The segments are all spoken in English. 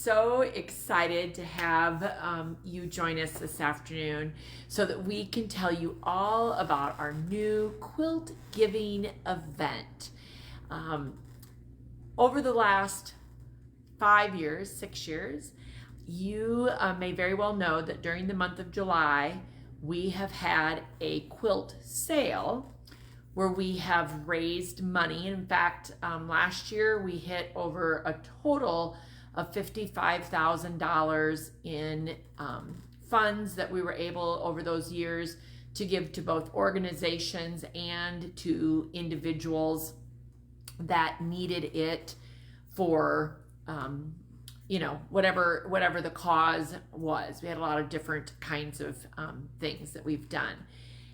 so excited to have you join us this afternoon so that we can tell you all about our new quilt giving event. Over the last 5 years, 6 years, you may very well know that during the month of July, we have had a quilt sale where we have raised money. In fact, last year we hit over a total of $55,000 in funds that we were able over those years to give to both organizations and to individuals that needed it for whatever the cause was. We had a lot of different kinds of things that we've done,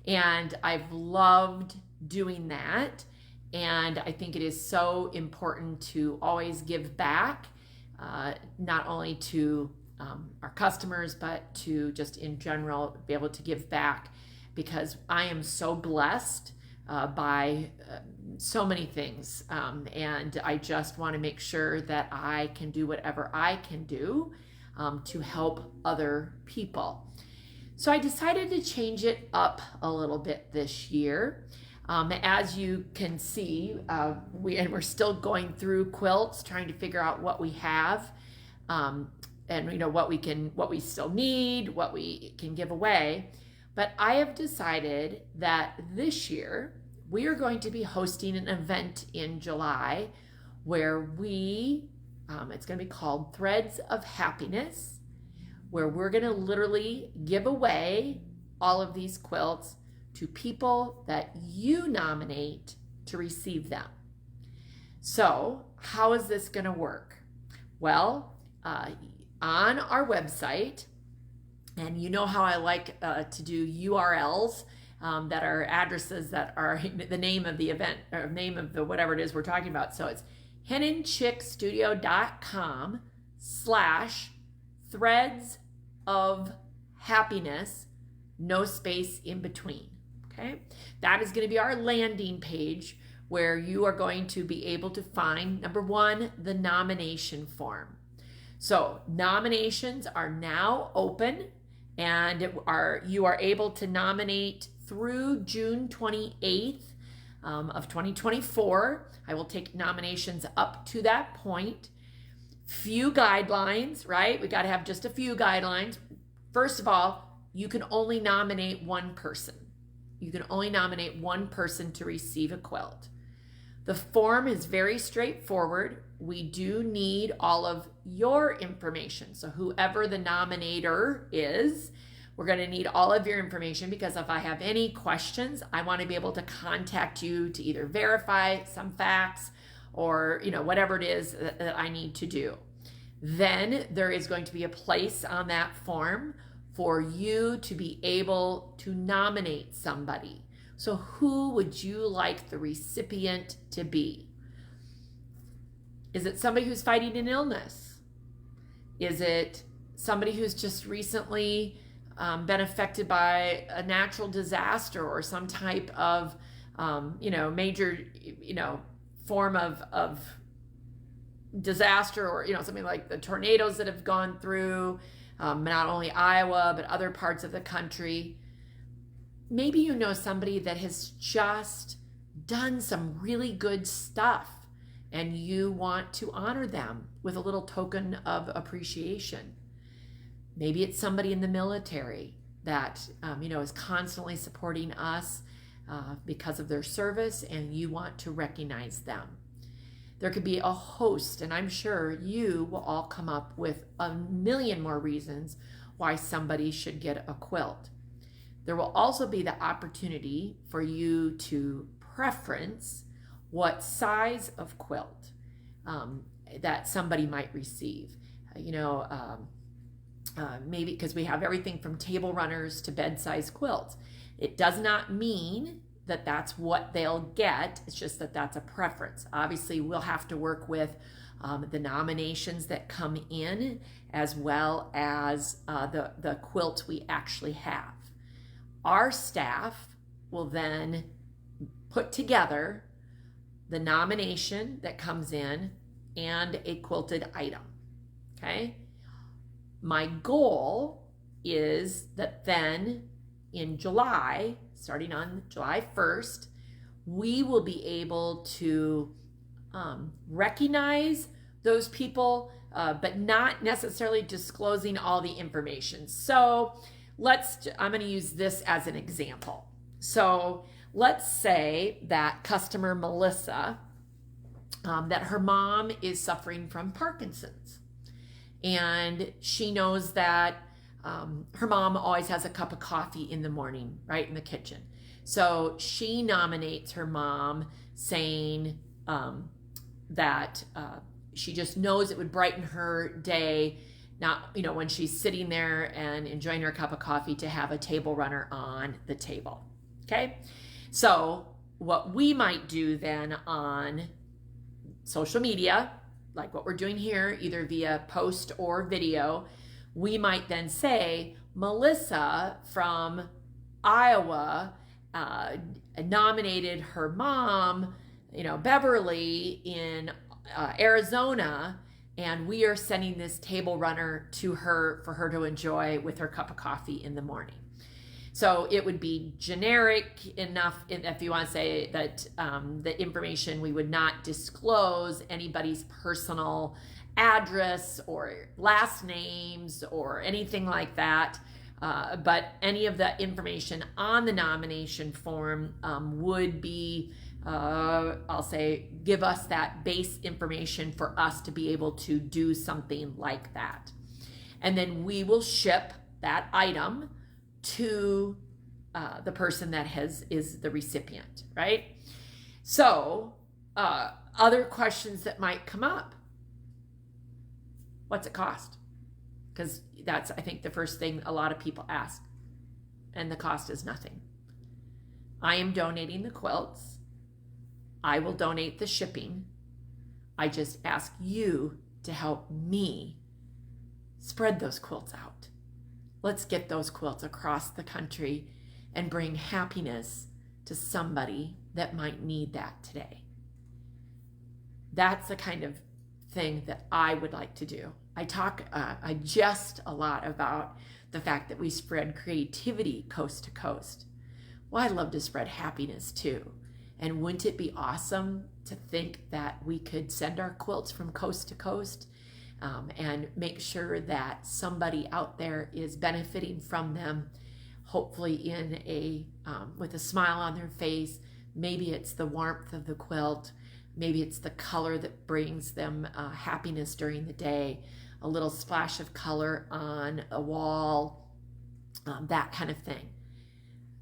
and I've loved doing that. And I think it is so important to always give back, not only to our customers, but to just in general be able to give back, because I am so blessed by so many things, and I just want to make sure that I can do whatever I can do to help other people. So I decided to change it up a little bit this year. As you can see, we're still going through quilts, trying to figure out what we have, and what we still need, what we can give away. But I have decided that this year we are going to be hosting an event in July where it's going to be called Threads of Happiness, where we're going to literally give away all of these quilts to people that you nominate to receive them. So how is this going to work? Well, on our website, and you know how I like to do URLs that are addresses that are the name of the event or name of the whatever it is we're talking about. So it's henandchickstudio.com/threads of happiness, no space in between. Okay, that is going to be our landing page where you are going to be able to find, number one, the nomination form. So nominations are now open, and you are able to nominate through June 28th of 2024. I will take nominations up to that point. Few guidelines, right? We got to have just a few guidelines. First of all, you can only nominate one person. You can only nominate one person to receive a quilt. The form is very straightforward. We do need all of your information. So whoever the nominator is, we're going to need all of your information, because if I have any questions, I want to be able to contact you to either verify some facts or whatever it is that I need to do. Then there is going to be a place on that form for you to be able to nominate somebody. So who would you like the recipient to be? Is it somebody who's fighting an illness? Is it somebody who's just recently been affected by a natural disaster or some type of major form of disaster, or something like the tornadoes that have gone through not only Iowa but other parts of the country? Maybe you know somebody that has just done some really good stuff and you want to honor them with a little token of appreciation. Maybe it's somebody in the military that is constantly supporting us because of their service, and you want to recognize them. There could be a host, and I'm sure you will all come up with a million more reasons why somebody should get a quilt. There will also be the opportunity for you to preference what size of quilt that somebody might receive. Maybe because we have everything from table runners to bed-size quilts. It does not mean that that's what they'll get. It's just that that's a preference. Obviously, we'll have to work with the nominations that come in, as well as the quilts we actually have. Our staff will then put together the nomination that comes in and a quilted item. Okay. My goal is that then in July, starting on July 1st, we will be able to recognize those people, but not necessarily disclosing all the information. So I'm going to use this as an example. So let's say that customer Melissa, that her mom is suffering from Parkinson's. And she knows that her mom always has a cup of coffee in the morning, right in the kitchen. So she nominates her mom, saying that she just knows it would brighten her day, not, when she's sitting there and enjoying her cup of coffee, to have a table runner on the table. Okay. So what we might do then on social media, like what we're doing here, either via post or video, we might then say, Melissa from Iowa nominated her mom, Beverly in Arizona, and we are sending this table runner to her for her to enjoy with her cup of coffee in the morning. So it would be generic enough, if you want to say that the information, we would not disclose anybody's personal address or last names or anything like that. But any of the information on the nomination form would be, I'll say, give us that base information for us to be able to do something like that. And then we will ship that item to the person that is the recipient, right? So other questions that might come up. What's it cost? Because that's, I think, the first thing a lot of people ask. And the cost is nothing. I am donating the quilts. I will donate the shipping. I just ask you to help me spread those quilts out. Let's get those quilts across the country and bring happiness to somebody that might need that today. That's the kind of thing that I would like to do. I jest a lot about the fact that we spread creativity coast to coast. Well, I'd love to spread happiness too. And wouldn't it be awesome to think that we could send our quilts from coast to coast and make sure that somebody out there is benefiting from them, hopefully with a smile on their face. Maybe it's the warmth of the quilt. Maybe it's the color that brings them happiness during the day, a little splash of color on a wall, that kind of thing.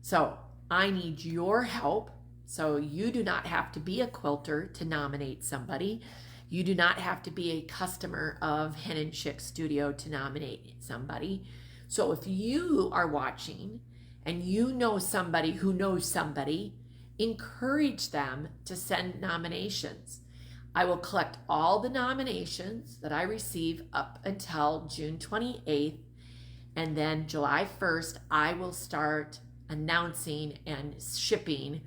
So I need your help. So you do not have to be a quilter to nominate somebody. You do not have to be a customer of Hen Chicks Studio to nominate somebody. So if you are watching and you know somebody who knows somebody, encourage them to send nominations. I will collect all the nominations that I receive up until June 28th. And then July 1st, I will start announcing and shipping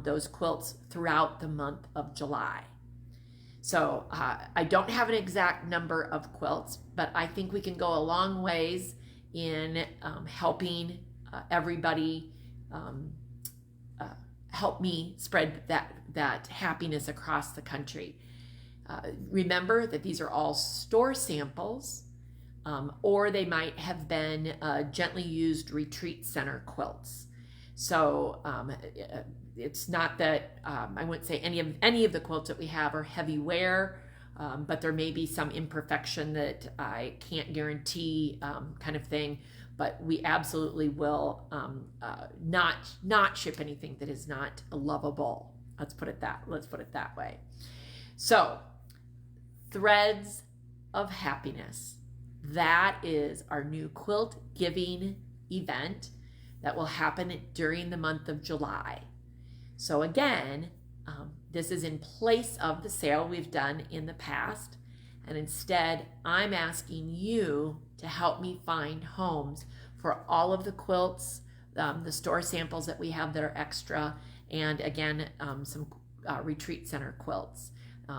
those quilts throughout the month of July. So I don't have an exact number of quilts, but I think we can go a long ways in helping everybody help me spread that happiness across the country. Remember that these are all store samples, or they might have been gently used retreat center quilts. So it's not that I wouldn't say any of the quilts that we have are heavy wear, but there may be some imperfection that I can't guarantee, kind of thing. But we absolutely will not ship anything that is not lovable. Let's put it that way. So, Threads of Happiness. That is our new quilt giving event that will happen during the month of July. So again, this is in place of the sale we've done in the past. And instead, I'm asking you to help me find homes for all of the quilts, the store samples that we have that are extra, and again, some retreat center quilts.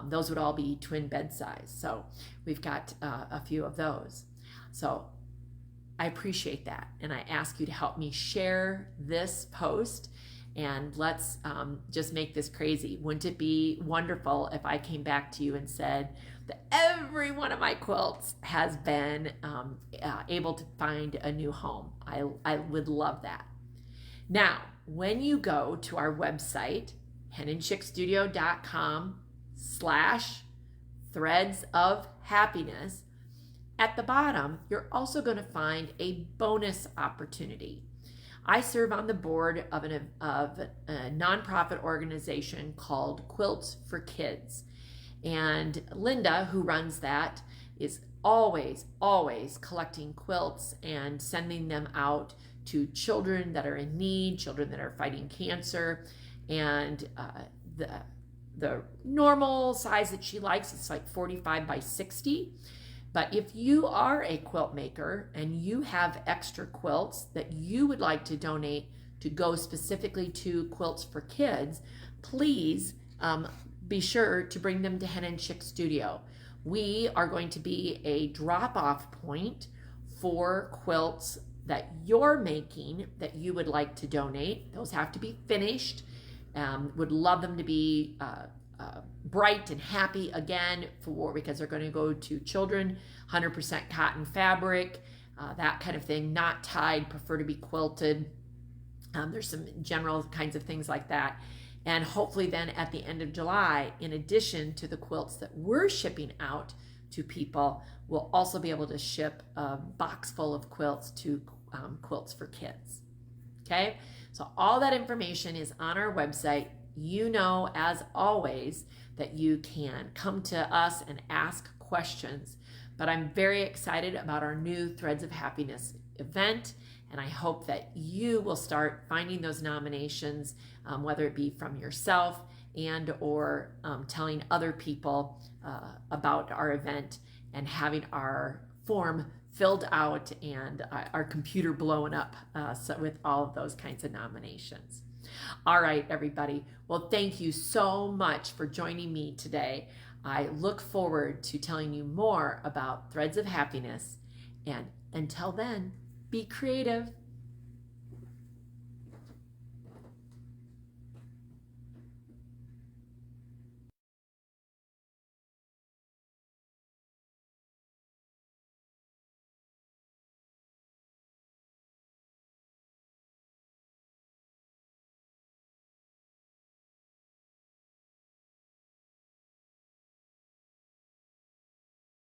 Those would all be twin bed size. So we've got a few of those. So I appreciate that. And I ask you to help me share this post, and let's just make this crazy. Wouldn't it be wonderful if I came back to you and said that every one of my quilts has been able to find a new home? I would love that. Now, when you go to our website, henandchicksstudio.com/threads of happiness, at the bottom, you're also going to find a bonus opportunity. I serve on the board of a nonprofit organization called Quilts for Kids. And Linda, who runs that, is always collecting quilts and sending them out to children that are in need, children that are fighting cancer. And the normal size that she likes is like 45 by 60. But if you are a quilt maker and you have extra quilts that you would like to donate to go specifically to Quilts for Kids, please be sure to bring them to Hen Chicks Studio. We are going to be a drop-off point for quilts that you're making that you would like to donate. Those have to be finished. Would love them to be bright and happy again because they're going to go to children, 100% cotton fabric, that kind of thing, not tied, prefer to be quilted. There's some general kinds of things like that. And hopefully then at the end of July, in addition to the quilts that we're shipping out to people, we'll also be able to ship a box full of quilts to Quilts for Kids. Okay, so all that information is on our website. You know, as always, that you can come to us and ask questions. But I'm very excited about our new Threads of Happiness event, and I hope that you will start finding those nominations, whether it be from yourself and or telling other people about our event and having our form filled out and our computer blowing up with all of those kinds of nominations. All right, everybody. Well, thank you so much for joining me today. I look forward to telling you more about Threads of Happiness. And until then, be creative.